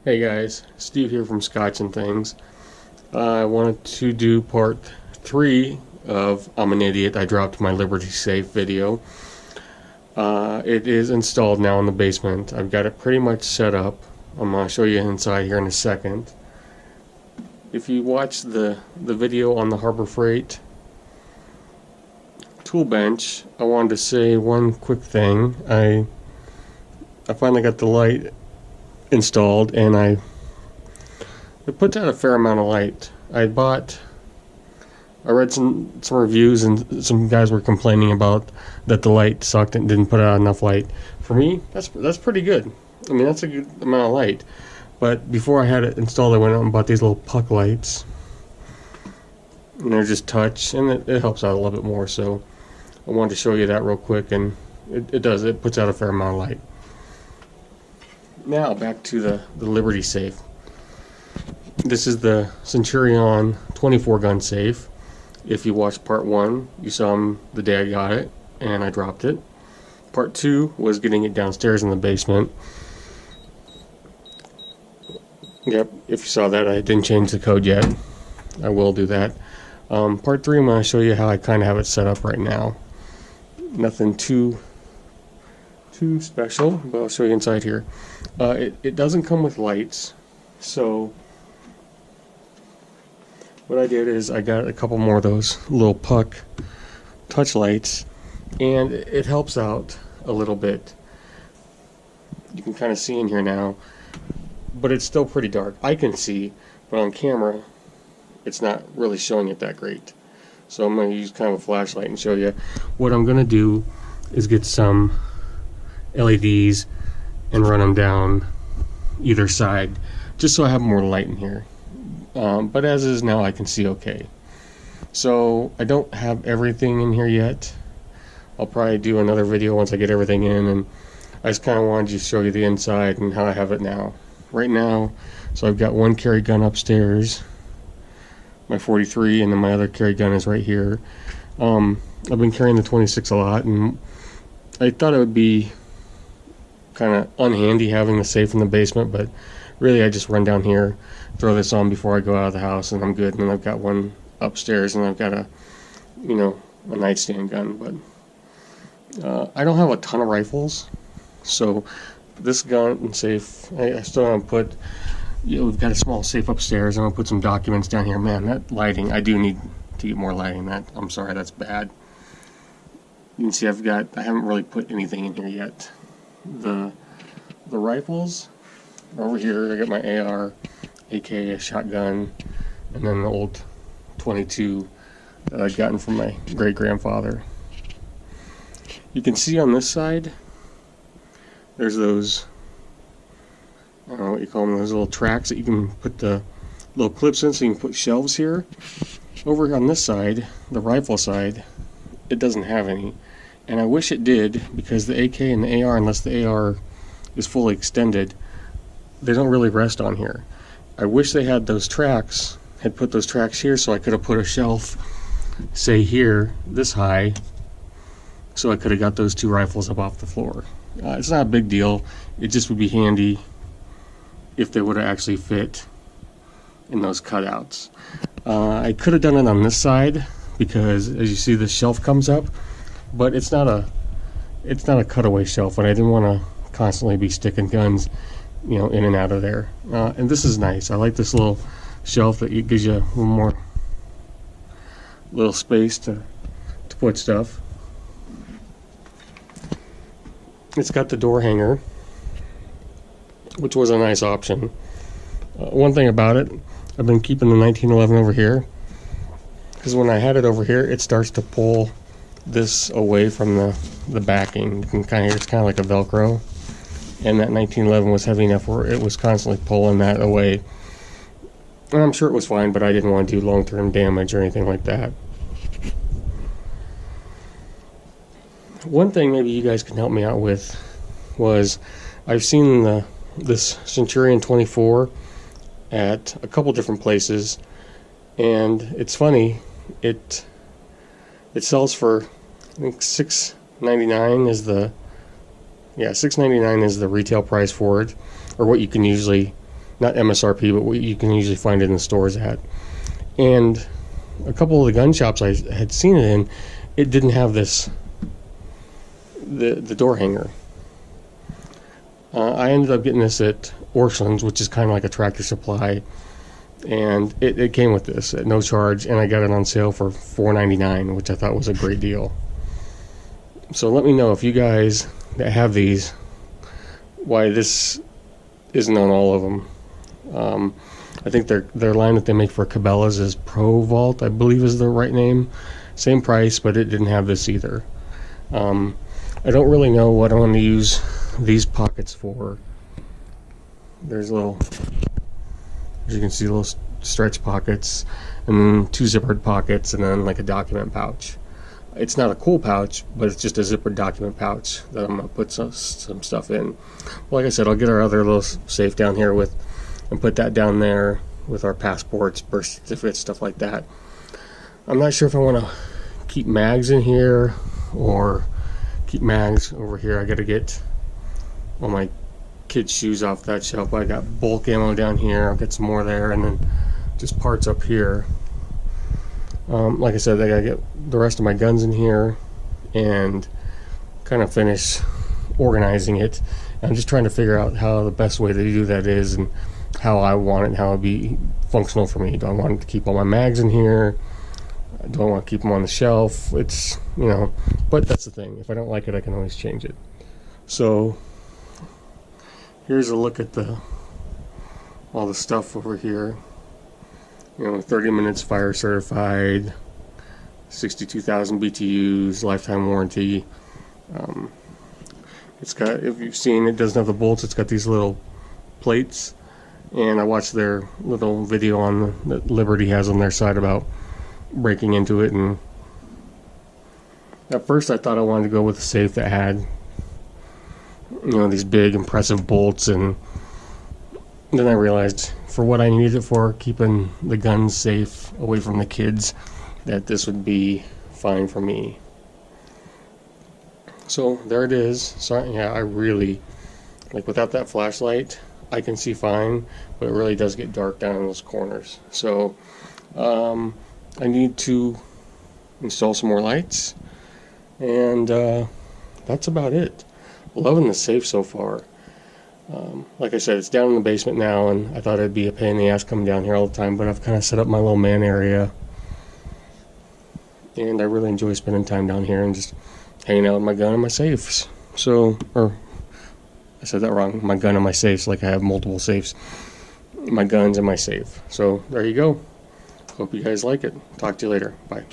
Hey guys, Steve here from Scotch and Things. I wanted to do part 3 of I'm an Idiot, I Dropped My Liberty Safe video. It is installed now in the basement. I've got it pretty much set up. I'm going to show you inside here in a second. If you watch the video on the Harbor Freight tool bench, I wanted to say one quick thing. I finally got the light installed, and it puts out a fair amount of light. I read some reviews, and some guys were complaining about that the light sucked and didn't put out enough light. For me, that's pretty good. I mean, that's a good amount of light. But before I had it installed, I went out and bought these little puck lights, and they're just touch, and it helps out a little bit more. So I wanted to show you that real quick, and it puts out a fair amount of light. Now back to the Liberty safe. This is the Centurion 24 gun safe. If you watched part 1, you saw the day I got it and I dropped it. Part 2 was getting it downstairs in the basement. Yep, if you saw that, I didn't change the code yet. I will do that. Part 3, I'm going to show you how I kind of have it set up right now. Nothing too special, but I'll show you inside here. It doesn't come with lights, so what I did is I got a couple more of those little puck touch lights, and it helps out a little bit. You can kind of see in here now, but it's still pretty dark. I can see, but on camera it's not really showing it that great. So I'm going to use kind of a flashlight and show you. What I'm going to do is get some LEDs and run them down either side, just so I have more light in here. But as is now, I can see okay. So I don't have everything in here yet. I'll probably do another video once I get everything in, and I just kind of wanted to show you the inside and how I have it now. Right now, so I've got one carry gun upstairs, my 43, and then my other carry gun is right here. I've been carrying the 26 a lot, and I thought it would be kind of unhandy having the safe in the basement, but really I just run down here, throw this on before I go out of the house, and I'm good. And then I've got one upstairs, and I've got a nightstand gun. But I don't have a ton of rifles, so this gun safe, I still want to put, we've got a small safe upstairs. I'm going to put some documents down here. Man, that lighting, I do need to get more lighting. I'm sorry, that's bad. You can see I haven't really put anything in here yet. The rifles over here, I got my AR, AK, a shotgun, and then the old 22 that I'd gotten from my great-grandfather. You can see on this side, there's those, I don't know what you call them, those little tracks that you can put the little clips in, so you can put shelves here. Over on this side, the rifle side, it doesn't have any. And I wish it did, because the AK and the AR, unless the AR is fully extended, they don't really rest on here. I wish they had those tracks, had put those tracks here, so I could have put a shelf, say here, this high, so I could have got those two rifles up off the floor. It's not a big deal. It just would be handy if they would have actually fit in those cutouts. I could have done it on this side, because as you see, the shelf comes up, but it's not a cutaway shelf, and I didn't want to constantly be sticking guns, in and out of there. And this is nice. I like this little shelf that gives you a little more space to put stuff. It's got the door hanger, which was a nice option. One thing about it, I've been keeping the 1911 over here, because when I had it over here, it starts to pull this away from the backing. You can kind of hear it's kind of like a Velcro, and that 1911 was heavy enough where it was constantly pulling that away. And I'm sure it was fine, but I didn't want to do long-term damage or anything like that. One thing maybe you guys can help me out with was, I've seen this Centurion 24 at a couple different places, and it's funny, it sells for, I think $6.99 is the $6.99 is the retail price for it, or what you can usually not MSRP, but what you can usually find it in the stores at. And a couple of the gun shops I had seen it in, it didn't have this, the door hanger. I ended up getting this at Orchland's, which is kind of like a Tractor Supply, and it came with this at no charge, and I got it on sale for $4.99, which I thought was a great deal. So let me know, if you guys that have these, why this isn't on all of them. I think their line that they make for Cabela's is Pro Vault, I believe is the right name. Same price, but it didn't have this either. I don't really know what I want to use these pockets for. There's little, as you can see, little stretch pockets, and then 2 zippered pockets, and then like a document pouch. It's not a cool pouch, but it's just a zippered document pouch that I'm going to put some stuff in. Like I said, I'll get our other little safe down here and put that down there with our passports, birth certificates, stuff like that. I'm not sure if I want to keep mags in here or keep mags over here. I got to get all my kids' shoes off that shelf. I got bulk ammo down here. I'll get some more there, and then just parts up here. Like I said, I gotta get the rest of my guns in here and kind of finish organizing it. I'm just trying to figure out how the best way to do that is, and how I want it, and how it'll be functional for me. Do I want to keep all my mags in here? Do I want to keep them on the shelf? It's, you know, but that's the thing. If I don't like it, I can always change it. So here's a look at all the stuff over here. You know, 30 minutes fire certified, 62,000 BTUs, lifetime warranty. It's got, if you've seen, it doesn't have the bolts. It's got these little plates, and I watched their little video on that Liberty has on their site about breaking into it. And at first I thought I wanted to go with a safe that had, you know, these big impressive bolts, and then I realized, for what I needed it for, keeping the guns safe away from the kids, that this would be fine for me. So there it is. So yeah, I really, like, without that flashlight I can see fine, but it really does get dark down in those corners. So I need to install some more lights, and that's about it. Loving the safe so far. Like I said, it's down in the basement now, and I thought it'd be a pain in the ass coming down here all the time, but I've kind of set up my little man area, and I really enjoy spending time down here and just hanging out with my gun and my safes. So, or I said that wrong, my gun and my safes, like I have multiple safes. My guns and my safe. So there you go. Hope you guys like it. Talk to you later. Bye.